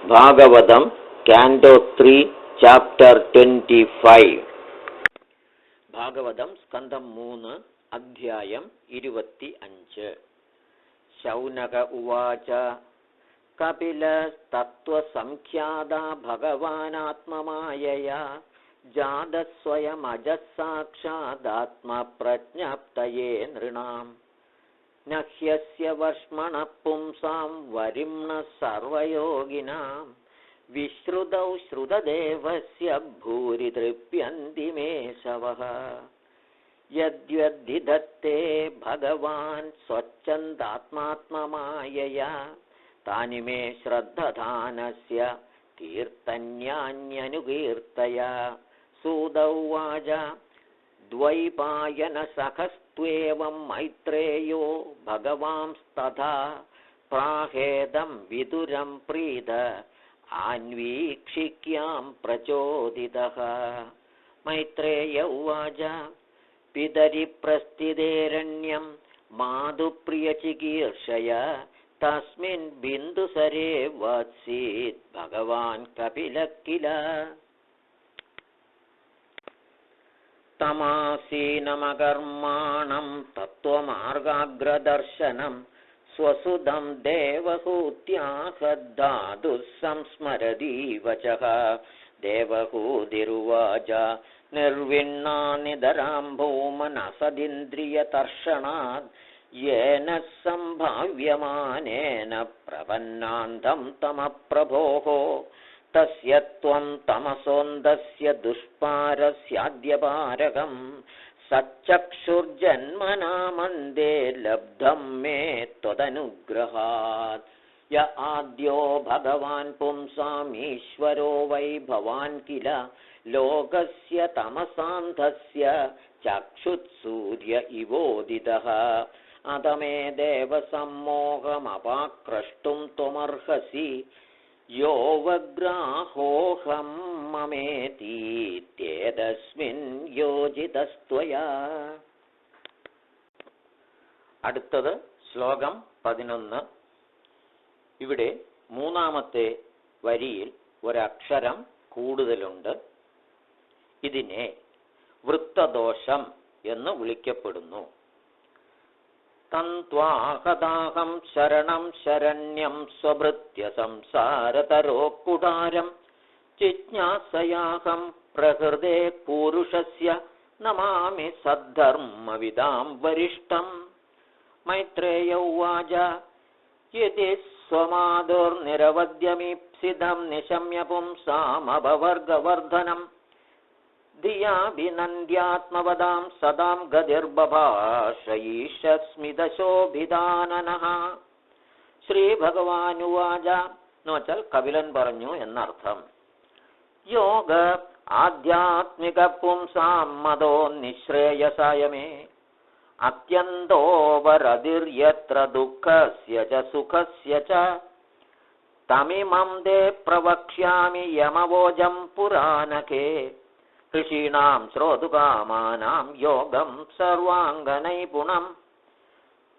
Bhagavatam കാൻഡോ 3 chapter 25. Bhagavatam സ്കന്ധം 3 അധ്യായം 25. ശൗനക ഉവാച കപിലസ്തത്വസംഖ്യാതാ ഭഗവാനാത്മമായയാ ജാതസ്വയമജസാക്ഷാദാത്മപ്രജ്ഞപ്തയേ നൃണാം നഹ്യസ്യ വർഷ്മണഃ പുംസാം വരിംണഃ സർവയോഗിനാം വിശ്രുതൗ ശ്രുതദേവസ്യ ഭൂരി തൃപ്യന്തി may ശവഃ യദ്യദ്ധി ദത്തേ ഭഗവാൻ സ്വച്ഛന്ദാത്മാത്മമായയാ താനി മേ ശ്രദ്ധധാനസ്യ കീർത്തന്യാന്യനുകീർത്തയ. സൂത ഉവാച ദ്വൈപായനസഖസ്ത്വേവം മൈത്രേയോ ഭഗവാംസ്തഥാ പ്രാഹേദം വിദുരം പ്രീത ആന്വീക്ഷിക്യാം പ്രചോദിതഃ. മൈത്രേയ ഉവാച പിതരി പ്രസ്ഥിതേരണ്യം മാതുപ്രിയചികീർഷയ തസ്മിൻ ബിന്ദുസരേ വത്സീത് ഭഗവാൻ കപിലഃ കില. തമാസീനമകർമാണം തത്വമാർഗാഗ്രദർശനം സ്വസുതം ദേവഹൂത്യാഹദ്ധാതുഃ സംസ്മരതീവ ചഃ. ദേവഹൂതിരുവാച നിർവിണ്ണാനിതരാം ഭൂമനസദിന്ദ്രിയതർഷണാത് യേന സംഭാവ്യമാനേന പ്രപന്നാന്തം തമപ്രഭോഃ തസ്യ ത്വം തമസോന്തസ്യ ദുഷ്പാരസ്യാദ്യപാരകം സച്ചക്ഷുർജന്മനാ മന്ദേ ലബ്ധം മേ ത്വദനുഗ്രഹാത്. യ ആദ്യോ ഭഗവാൻ പുംസാമീശ്വരോ വൈ ഭവാൻ കില ലോകസ്യ തമസാന്ധസ്യ ചക്ഷുത്സൂര്യ ഇവോദിതഃ. അതമേ ദേവസമ്മോഹമപാക്രഷ്ടും ത്വമർഹസി യോവഗ്രാഹോഹം മമേതീത്യേതസ്മിൻ യോജിതസ്ത്വയാ. അടുത്തത് ശ്ലോകം 11. ഇവിടെ മൂന്നാമത്തെ വരിയിൽ ഒരക്ഷരം കൂടുതലുണ്ട്. ഇതിനെ വൃത്തദോഷം എന്ന് വിളിക്കപ്പെടുന്നു. തന്ത്വാഹദാഹം ശരണം ശരണ്യം സ്വഭൃത്യ സംസാരതരോക്കുടാരം ജിജ്ഞാസയാഹം പ്രകൃതേ പൂരുഷസ്യ നമാമി സദ്ധർമ്മവിദാം വരിഷ്ഠം. മൈത്രേയ ഉവാച യതി സ്വമാതുർനിരവദ്യമീപ്സിതം നിശമ്യ പുംസാമഭവർഗവർദ്ധനം ധിയാഭിനന്ദ്യാത്മവദാം സദാം ഗതിർബഭാഷയീഷസ്മിതശോഭിതാനനഃ. ശ്രീ ഭഗവാനുവാച എന്നുവച്ചാൽ കപിലൻ പറഞ്ഞു എന്നർത്ഥം. യോഗ ആധ്യാത്മിക പുംസാം മതോ നിശ്രേയസായ മേ അത്യന്തോപരതിര്യത്ര ദുഃഖസ്യ ച സുഖസ്യ ച തമിമം തേ പ്രവക്ഷ്യാമി യമവോജം പുരാണകേ ഋഷീണാം ശ്രോതുകാമാനാം യോഗം സർവാംഗനൈപുണം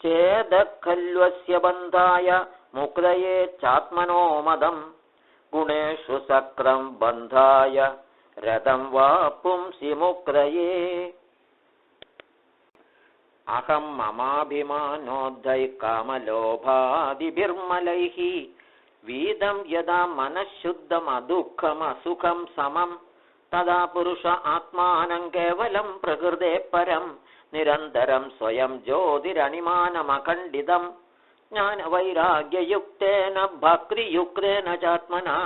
ചേദഖല്വസ്യ ബന്ധായ മുക്തയേ ചാത്മനോ മദം ഗുണേഷു സക്രം ബന്ധായ രഥം വാ പുംസി മുക്തയേ. അഹം മമാഭിമാനോദ്ധൈ കാമലോഭാദിഭിർമലൈഃ വീതം യദാ മനഃശുദ്ധമദുഃഖമസുഖം സമം തദാ പുരുഷ ആത്മാനം കേവലം പ്രകൃതേ പരം നിരന്തരം സ്വയം ജ്യോതിരണിമാനമഖണ്ഡിതം ജ്ഞാനവൈരാഗ്യയുക്തേന ഭക്തിയുക്തേന ചാത്മനാ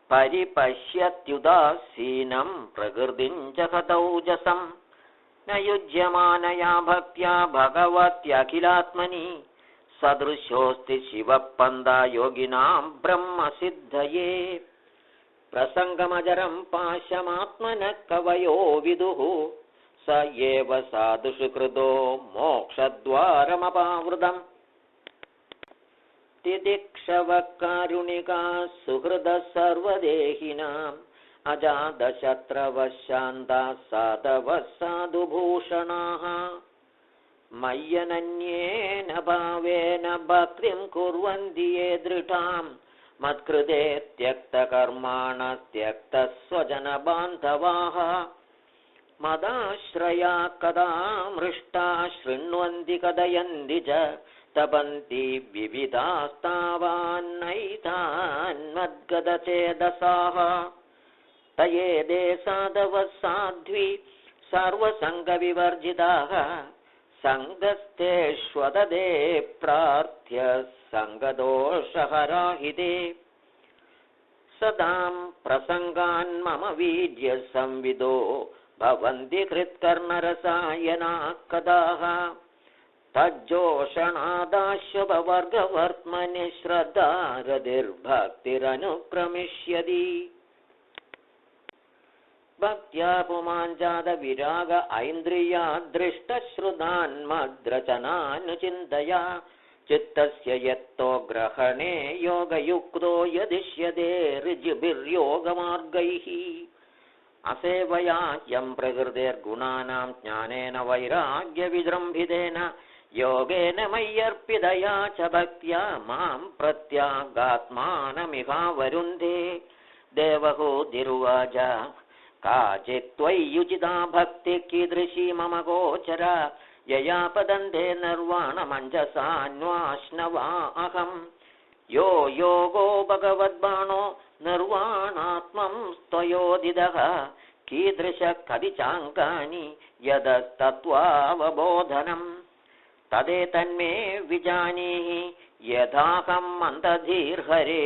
പരിപശ്യത്യുദാസീനം പ്രകൃതിം ജഗതൗജസം ന യുജ്യമാനയാ ഭക്ത്യാ ഭഗവത്യഖിലാത്മനി സദൃശോസ്തി ശിവപന്ഥ യോഗിനാം ബ്രഹ്മസിദ്ധയേ. പ്രസംഗമജരം പാശമാത്മനഃ കവയോ വിദുഃ സ ഏവ സാധുഷു കൃതോ മോക്ഷദ്വാരമപാവൃതം. തിദിക്ഷവഃ കാരുണികാഃ സുഹൃദഃ സർവദേഹിനാം അജാതശത്രവഃ ശാന്താഃ സാധവഃ സാധുഭൂഷണാഃ. മയ്യനന്യേന ഭാവേന ഭക്തിം കുർവന്തി യേ ദൃഢാം मत्कृते त्यक्तकर्माणः त्यक्तस्वजनबान्धवाः मदाश्रया कदा मृष्टा शृण्वन्ति कथयन्ति च तपन्ति विविधास्तावान्नैतान्मद्गतचेदसाः तयेदे साधवः साध्वी सर्वसङ्गविवर्जिताः सङ्गस्तेष्वददे प्रार्थ्य सङ्गदोषहराहिते सदां प्रसङ्गान् मम वीर्य संविदो भवन्ति हृत्कर्णरसायनाः कदाः तज्जोषणादाशुभवर्गवर्त्मनि श्रद्धारतिर्भक्तिरनुक्रमिष्यति भक्त्या पुमाञ्जातविराग ऐन्द्रिया दृष्टश्रुतान्मद्रचनानुचिन्तया चित्तस्य यत्तो ग्रहणे योगयुक्तो यदिष्यते ऋजुभिर्योगमार्गैः असेवया यं प्रकृतेर्गुणानां ज्ञानेन वैराग्यविजृम्भितेन योगेन मय्यर्पितया च भक्त्या मां प्रत्यागात्मानमिहावरुन्धे देवहूतिरुवाच काचित्त्वय्युचिता भक्तिः कीदृशी मम गोचरा यया पदन्ते निर्वाणमञ्जसान्वाश्नवा अहम् यो योगो भगवद्बाणो निर्वाणात्मं त्वयोदितः कीदृशः कतिचाङ्कानि यदस्तत्त्वावबोधनम् तदेतन्मे विजानीहि यथाहं मन्दधीर्हरे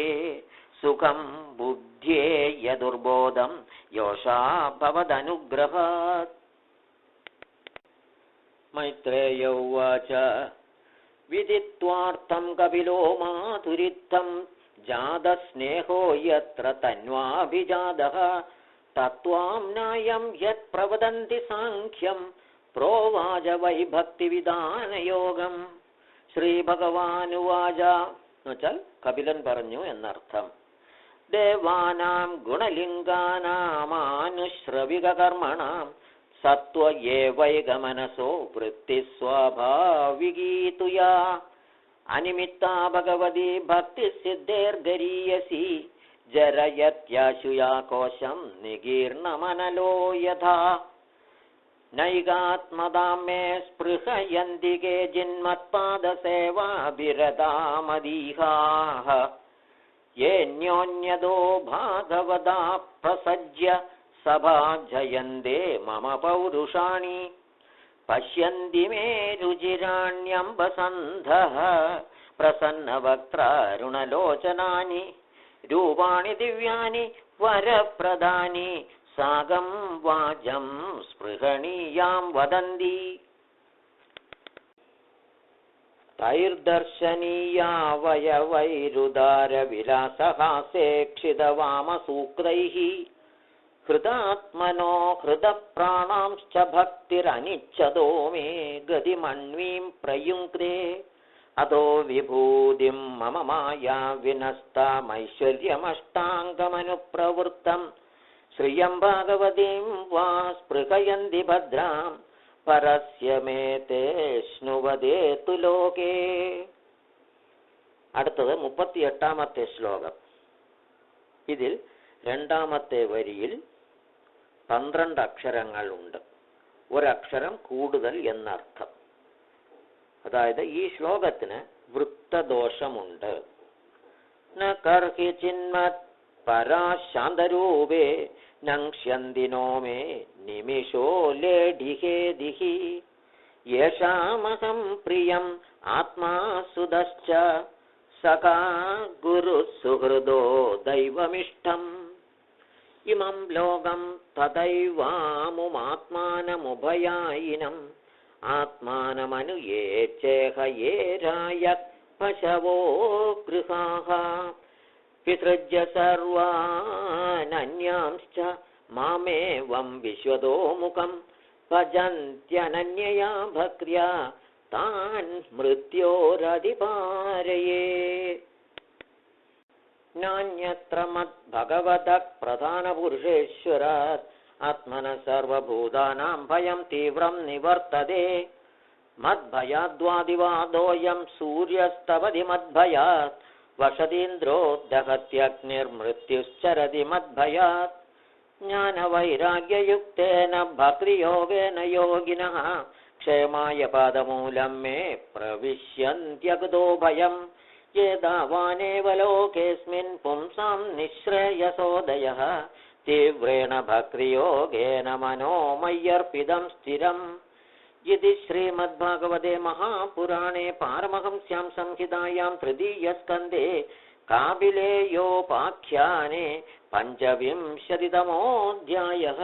सुखं बुद्ध्ये यदुर्बोधं योषा भवदनुग्रहात् मैत्रेय उवाच विदित्वार्थं कपिलो माधुरित्थं जातस्नेहो यत्र तन्वाभिजातः तत्त्वाम्नायं यत् प्रवदन्ति साङ्ख्यं प्रोवाच वै भक्तिविधानयोगं श्रीभगवानुवाच എന്നുവെച്ചാൽ കപിലൻ പറഞ്ഞു എന്നർത്ഥം. ദേവാനാം ഗുണലിംഗാനാമാനുശ്രവികകർമ്മണാം സത്വ ഏവൈകമനസോ വൃത്തിസ്വാഭാവികീതുയാ അനിമിത്താ ഭഗവതി ഭക്തിസിദ്ധേർഗരീയസി ജരയത്യാശുയാ കോശം നികീർണമനലോ യഥാ നൈകാത്മതാം മേ സ്പൃഹയന്തി കേചിന്മത്പാദസേവാഭിരതാമദീഹാഃ യേന്യോന്യതോ ഭാഗവതാ പ്രസജ്യ സഭാജയന്തേ മമ പൗരുഷാണി പശ്യന്തി മേ രുചിരാണ്യംബസന്ധഃ പ്രസന്നവക്ത്രാരുണലോചനാനി രൂപാണി ദിവ്യാനി വരപ്രദാനി സാഗം വാചം സ്പൃഹണീയാം വദന്തി തൈർദർശനീയാവയവൈരുദാരവിലാസഹാസേക്ഷിതവാമസൂക്തൈഃ ഹൃദാത്മനോ ഹൃദപ്രാണാംശ്ച ഭക്തിരനിച്ഛതോ മേ ഗതിമണ്വീം പ്രയുങ്ക്തേ അതോ വിഭൂതിം മമ മായാ വിനസ്താമൈശ്വര്യമഷ്ടാംഗമനുപ്രവൃത്തം ശ്രിയം ഭാഗവതീം വാ സ്പൃഹയന്തി ഭദ്രാം പരസ്യ മേ തേഷ്ണുവദേതു ലോകേ. അടുത്തത് 38-ാമത്തെ ശ്ലോകം. ഇതിൽ രണ്ടാമത്തെ വരിയിൽ 12 അക്ഷരങ്ങൾ ഉണ്ട്. ഒരക്ഷരം കൂടുതൽ എന്നർത്ഥം. അതായത് ഈ ശ്ലോകത്തിന് വൃത്തദോഷമുണ്ട്. ന കർഹി ചിന്മത് പരാശാന്തരൂപേ നങ്ഷ്യന്തിനോ മേ നിമിഷോ ലേഢിഹേദിഹി യേഷാമഹം പ്രിയം ആത്മാ സുതശ്ച സഖാ ഗുരു സുഹൃദോ ദൈവമിഷ്ടം ഇമം ലോകം തദൈവാമുമാത്മാനമുഭയായിനം ആത്മാനമനുയേച്ചേഹ യേരായ പശവോ ഗൃഹാഃ വിസൃജ്യ സർവാനന്യാംശ്ച മാമേവം വിശ്വതോ മുഖം ഭജന്ത്യനന്യയാ ഭക്ത്യാ താൻ മൃത്യോരധിപാരയേ. നാന്യത്ര മദ്ഭഗവതഃ പ്രധാനപുരുഷേശ്വരാത് ആത്മനഃ സർവഭൂതാനാം ഭയം തീവ്രം നിവർത്തതേ മദ്ഭയാദ്വാദിവാദോയം സൂര്യസ്തപതി മദ്ഭയാത് वसतीन्द्रोदहत्यग्निर्मृत्युश्चरति मद्भयात् ज्ञानवैराग्ययुक्तेन भक्तियोगेन योगिनः क्षेमाय पादमूलं मे प्रविश्यन्त्यगतो भयम् ये दावानेव लोकेऽस्मिन् पुंसां निःश्रेयसोदयः तीव्रेण भक्तियोगेन मनो मय्यर्पितं स्थिरम् इति श्रीमद्भागवते महापुराणे पारमहंस्यां संहितायां तृतीयस्कन्धे कापिलेयोपाख्याने 25तमोऽध्यायः।